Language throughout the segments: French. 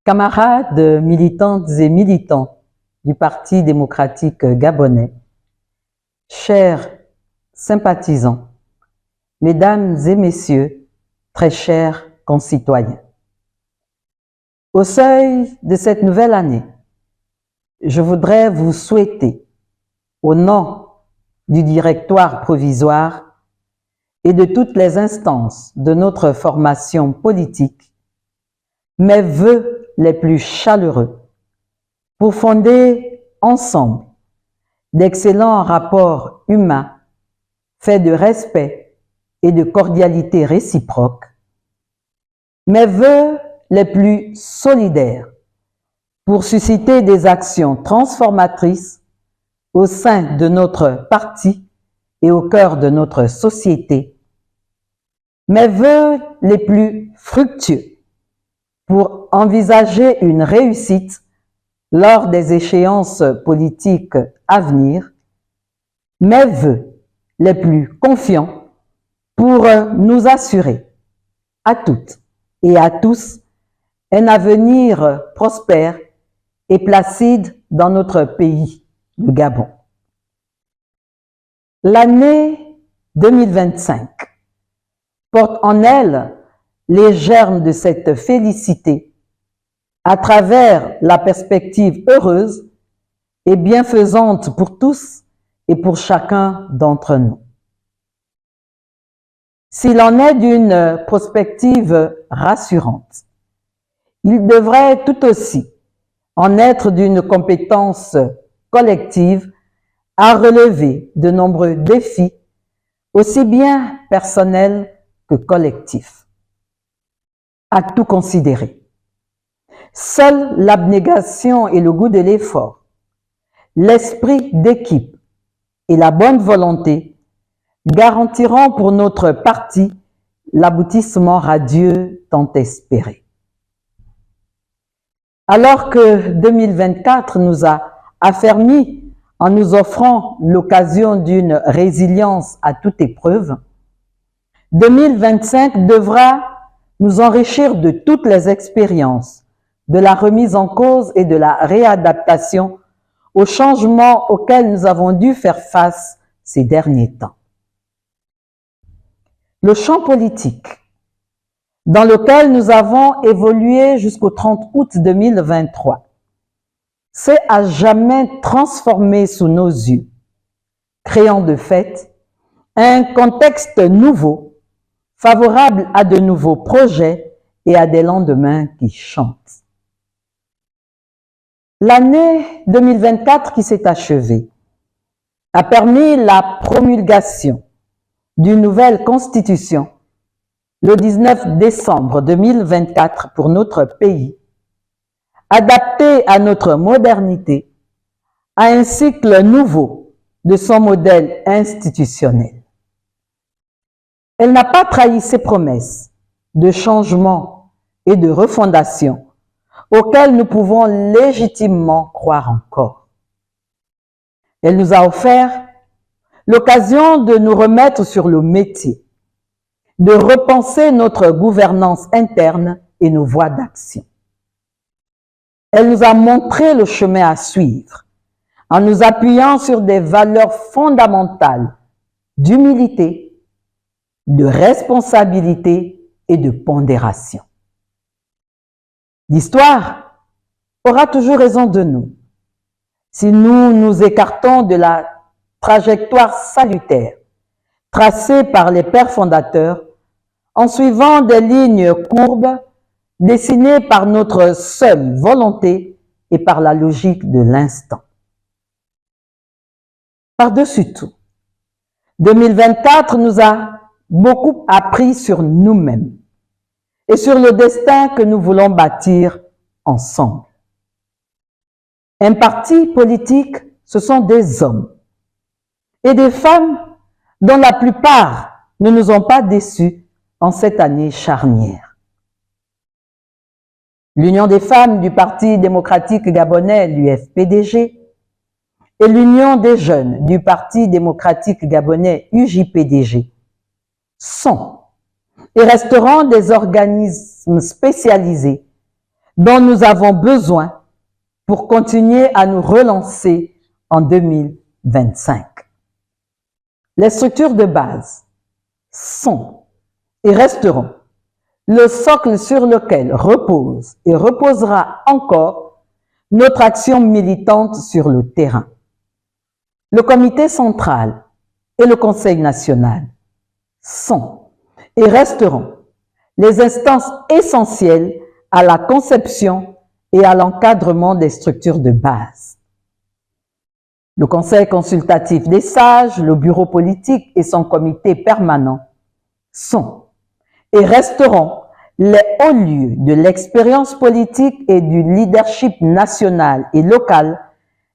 Camarades militantes et militants du Parti démocratique gabonais, chers sympathisants, mesdames et messieurs, très chers concitoyens. Au seuil de cette nouvelle année, je voudrais vous souhaiter, au nom du directoire provisoire et de toutes les instances de notre formation politique, mes vœux les plus chaleureux pour fonder ensemble d'excellents rapports humains faits de respect et de cordialité réciproque, mes vœux les plus solidaires pour susciter des actions transformatrices au sein de notre parti et au cœur de notre société, mes vœux les plus fructueux pour envisager une réussite lors des échéances politiques à venir, mes vœux les plus confiants pour nous assurer à toutes et à tous un avenir prospère et placide dans notre pays, le Gabon. L'année 2025 porte en elle les germes de cette félicité à travers la perspective heureuse et bienfaisante pour tous et pour chacun d'entre nous. S'il en est d'une prospective rassurante, il devrait tout aussi en être d'une compétence collective à relever de nombreux défis, aussi bien personnels que collectifs. À tout considérer. Seule l'abnégation et le goût de l'effort, l'esprit d'équipe et la bonne volonté garantiront pour notre parti l'aboutissement radieux tant espéré. Alors que 2024 nous a affermis en nous offrant l'occasion d'une résilience à toute épreuve, 2025 devra nous enrichir de toutes les expériences, de la remise en cause et de la réadaptation aux changements auxquels nous avons dû faire face ces derniers temps. Le champ politique, dans lequel nous avons évolué jusqu'au 30 août 2023, s'est à jamais transformé sous nos yeux, créant de fait un contexte nouveau, favorable à de nouveaux projets et à des lendemains qui chantent. L'année 2024 qui s'est achevée a permis la promulgation d'une nouvelle constitution le 19 décembre 2024 pour notre pays, adaptée à notre modernité, à un cycle nouveau de son modèle institutionnel. Elle n'a pas trahi ses promesses de changement et de refondation auxquelles nous pouvons légitimement croire encore. Elle nous a offert l'occasion de nous remettre sur le métier, de repenser notre gouvernance interne et nos voies d'action. Elle nous a montré le chemin à suivre en nous appuyant sur des valeurs fondamentales d'humilité, de responsabilité et de pondération. L'histoire aura toujours raison de nous si nous nous écartons de la trajectoire salutaire tracée par les pères fondateurs en suivant des lignes courbes dessinées par notre seule volonté et par la logique de l'instant. Par-dessus tout, 2024 nous a beaucoup appris sur nous-mêmes et sur le destin que nous voulons bâtir ensemble. Un parti politique, ce sont des hommes et des femmes dont la plupart ne nous ont pas déçus en cette année charnière. L'Union des femmes du Parti démocratique gabonais, l'UFPDG, et l'Union des jeunes du Parti démocratique gabonais, UJPDG, sont et resteront des organismes spécialisés dont nous avons besoin pour continuer à nous relancer en 2025. Les structures de base sont et resteront le socle sur lequel repose et reposera encore notre action militante sur le terrain. Le comité central et le Conseil national sont et resteront les instances essentielles à la conception et à l'encadrement des structures de base. Le Conseil consultatif des sages, le bureau politique et son comité permanent sont et resteront les hauts lieux de l'expérience politique et du leadership national et local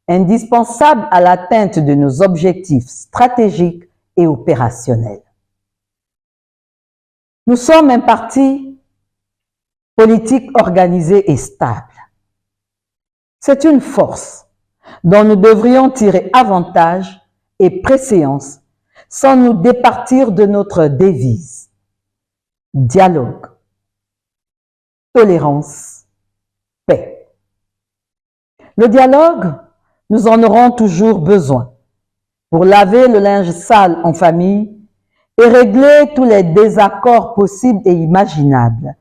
indispensables à l'atteinte de nos objectifs stratégiques et opérationnels. Nous sommes un parti politique organisé et stable. C'est une force dont nous devrions tirer avantage et préséance sans nous départir de notre devise. Dialogue, tolérance, paix. Le dialogue, nous en aurons toujours besoin pour laver le linge sale en famille et régler tous les désaccords possibles et imaginables.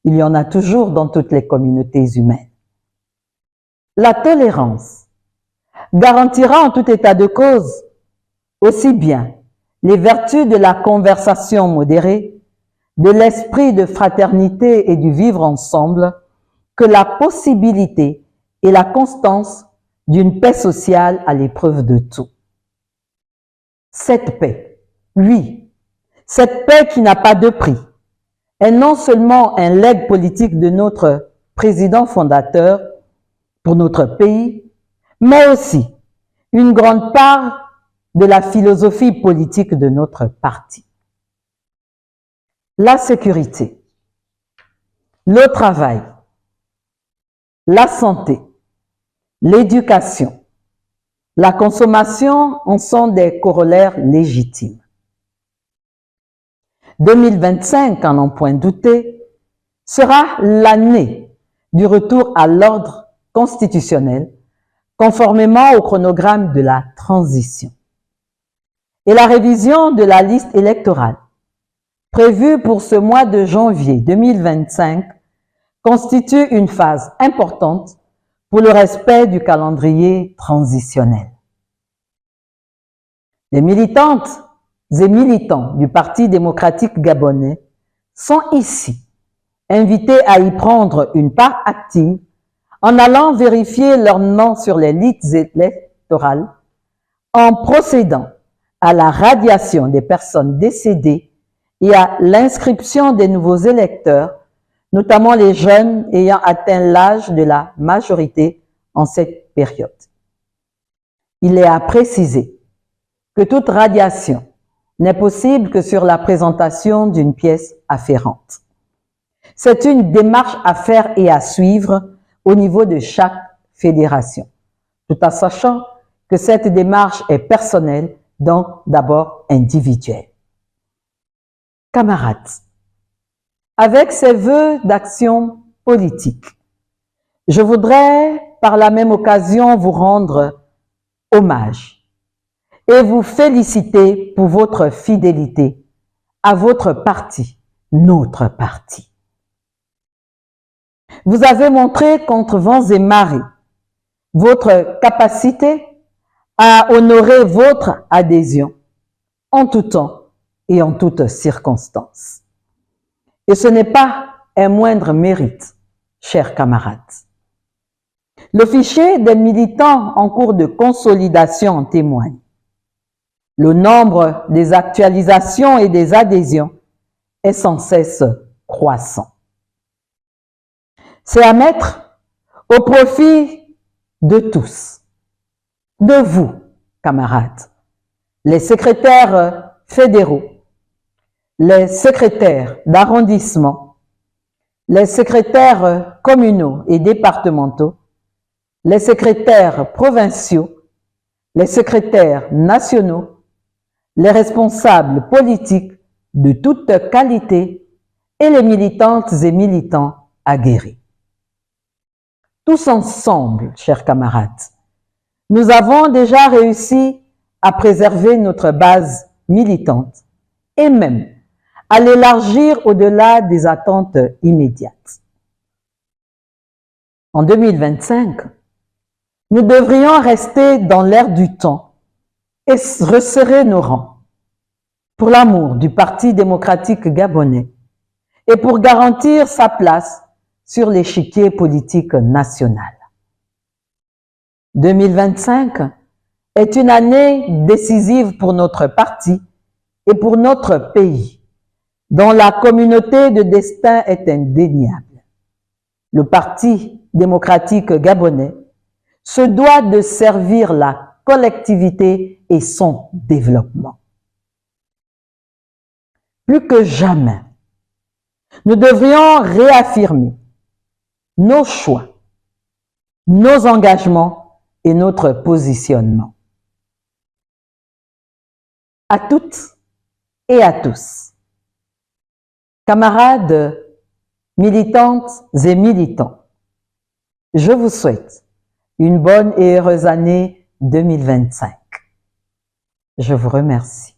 Il y en a toujours dans toutes les communautés humaines. La tolérance garantira en tout état de cause aussi bien les vertus de la conversation modérée, de l'esprit de fraternité et du vivre ensemble, que la possibilité et la constance d'une paix sociale à l'épreuve de tout. Cette paix, oui, cette paix qui n'a pas de prix, est non seulement un legs politique de notre président fondateur pour notre pays, mais aussi une grande part de la philosophie politique de notre parti. La sécurité, le travail, la santé, l'éducation, la consommation en sont des corollaires légitimes. 2025, à n'en point douter, sera l'année du retour à l'ordre constitutionnel, conformément au chronogramme de la transition. Et la révision de la liste électorale, prévue pour ce mois de janvier 2025, constitue une phase importante pour le respect du calendrier transitionnel. Les militantes et militants du Parti démocratique gabonais sont ici invités à y prendre une part active en allant vérifier leur nom sur les listes électorales, en procédant à la radiation des personnes décédées et à l'inscription des nouveaux électeurs, notamment les jeunes ayant atteint l'âge de la majorité en cette période. Il est à préciser que toute radiation n'est possible que sur la présentation d'une pièce afférente. C'est une démarche à faire et à suivre au niveau de chaque fédération, tout en sachant que cette démarche est personnelle, donc d'abord individuelle. Camarades, avec ces vœux d'action politique, je voudrais par la même occasion vous rendre hommage et vous féliciter pour votre fidélité à votre parti, notre parti. Vous avez montré contre vents et marées votre capacité à honorer votre adhésion en tout temps et en toutes circonstances. Et ce n'est pas un moindre mérite, chers camarades. Le fichier des militants en cours de consolidation en témoigne. Le nombre des actualisations et des adhésions est sans cesse croissant. C'est à mettre au profit de tous, de vous, camarades, les secrétaires fédéraux, les secrétaires d'arrondissement, les secrétaires communaux et départementaux, les secrétaires provinciaux, les secrétaires nationaux, les responsables politiques de toute qualité et les militantes et militants aguerris. Tous ensemble, chers camarades, nous avons déjà réussi à préserver notre base militante et même à l'élargir au-delà des attentes immédiates. En 2025, nous devrions rester dans l'air du temps et resserrer nos rangs pour l'amour du Parti démocratique gabonais et pour garantir sa place sur l'échiquier politique national. 2025 est une année décisive pour notre parti et pour notre pays, dont la communauté de destin est indéniable. Le Parti démocratique gabonais se doit de servir la collectivité et son développement. Plus que jamais, nous devrions réaffirmer nos choix, nos engagements et notre positionnement. À toutes et à tous, camarades militantes et militants, je vous souhaite une bonne et heureuse année 2025. Je vous remercie.